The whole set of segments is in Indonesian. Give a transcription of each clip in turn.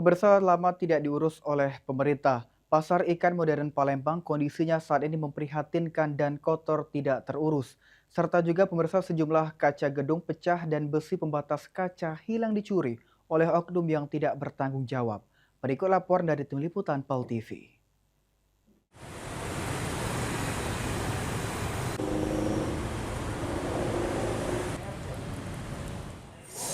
Pemirsa, lama tidak diurus oleh pemerintah. Pasar ikan modern Palembang kondisinya saat ini memprihatinkan dan kotor tidak terurus. Serta juga pemirsa sejumlah kaca gedung pecah dan besi pembatas kaca hilang dicuri oleh oknum yang tidak bertanggung jawab. Berikut laporan dari tim liputan PAL TV.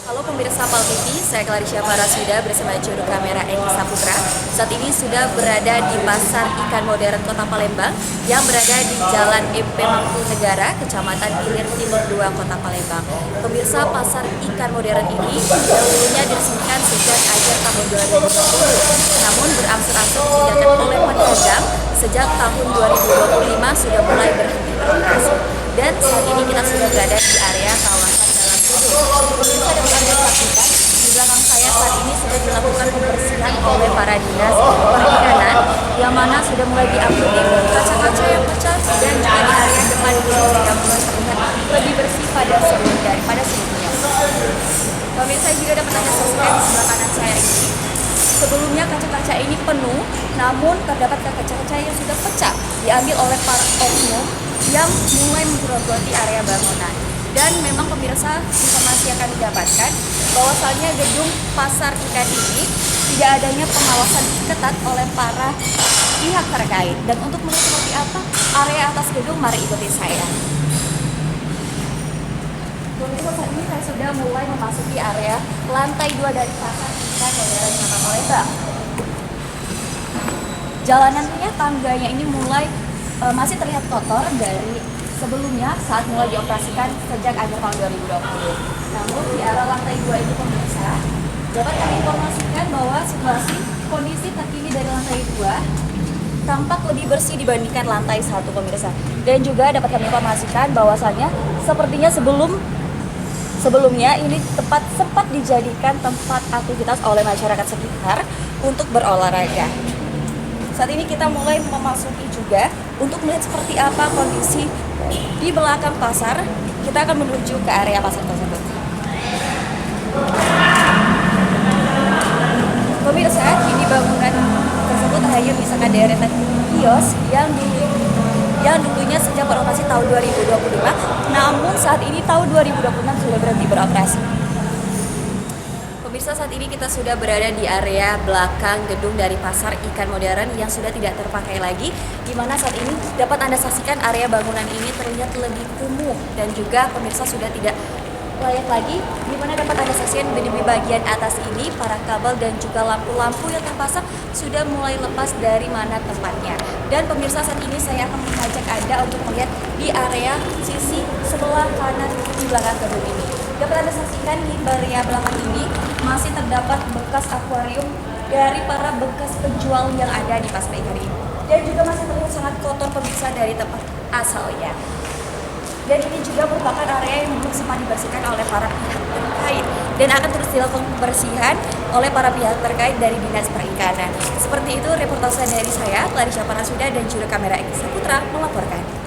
Halo pemirsa PAL TV, saya Clarisha Farasuda bersama juru kamera Eki Saputra. Saat ini sudah berada di Pasar Ikan Modern Kota Palembang yang berada di Jalan MP Mangkunegara, Kecamatan Ilir Timur 2, Kota Palembang. Pemirsa, Pasar Ikan Modern ini dahulunya diresmikan sejak akhir tahun 2020, namun berangsur-angsur disediakan oleh pedagang sejak tahun 2025 sudah mulai berhenti beroperasi. Dan saat ini kita sudah berada di area kawasan dalam gedung. Pemirsa dapat Anda saksikan di belakang saya saat ini sudah dilakukan pembersihan oleh para dinas perikanan, yang mana sudah mulai diupgrade kaca-kaca yang pecah dan juga di area depan gedung sudah mulai terlihat lebih bersih daripada sebelumnya. Pemirsa juga dapat Anda saksikan di sebelah kanan saya ini. Sebelumnya kaca-kaca ini penuh, namun terdapat kaca-kaca yang sudah pecah diambil oleh para oknum yang mulai menggerogoti area bangunan. Dan memang pemirsa, informasi yang kami dapatkan bahwasannya gedung pasar ikan ini tidak adanya pengawasan ketat oleh para pihak terkait. Dan untuk melihat seperti apa area atas gedung, mari ikuti saya. Pemirsa, saat ini saya sudah mulai memasuki area lantai 2 dari pasar ikan modern Kota Palembang. Jalanannya, tangganya ini mulai masih terlihat kotor dari sebelumnya saat mulai dioperasikan sejak akhir tahun 2020. Namun di arah lantai 2 ini pemirsa, dapat kami informasikan bahwa situasi kondisi terkini dari lantai 2 tampak lebih bersih dibandingkan lantai 1 pemirsa. Dan juga dapat kami informasikan bahwasannya sepertinya sebelumnya ini tempat sempat dijadikan tempat aktivitas oleh masyarakat sekitar untuk berolahraga. Saat ini kita mulai memasuki juga untuk melihat seperti apa kondisi di belakang pasar. Kita akan menuju ke area pasar tersebut. Pemirsa, kini bangunan tersebut hanya misalkan deretan kios yang dulunya sejak beroperasi tahun 2025, namun saat ini tahun 2026 sudah berhenti beroperasi. Pemirsa, saat ini kita sudah berada di area belakang gedung dari Pasar Ikan Modern yang sudah tidak terpakai lagi, di mana saat ini dapat Anda saksikan area bangunan ini terlihat lebih kumuh dan juga pemirsa sudah tidak layak lagi, di mana dapat Anda saksikan di bagian atas ini para kabel dan juga lampu-lampu yang terpasang sudah mulai lepas dari mana tempatnya. Dan pemirsa, saat ini saya akan mengajak Anda untuk melihat di area sisi sebelah kanan di belakang gedung ini. Dapat Anda saksikan di area belakang ini masih terdapat bekas akuarium dari para bekas penjual yang ada di pasar ikan ini. Dan juga masih terlihat sangat kotor pemirsa dari tempat asalnya. Dan ini juga merupakan area yang belum sempat dibersihkan oleh para pihak terkait dan akan terus dilakukan pembersihan oleh para pihak terkait dari Dinas Perikanan. Seperti itu reportase dari saya, Clarisha Farasuda, dan juru kamera Eki Saputra melaporkan.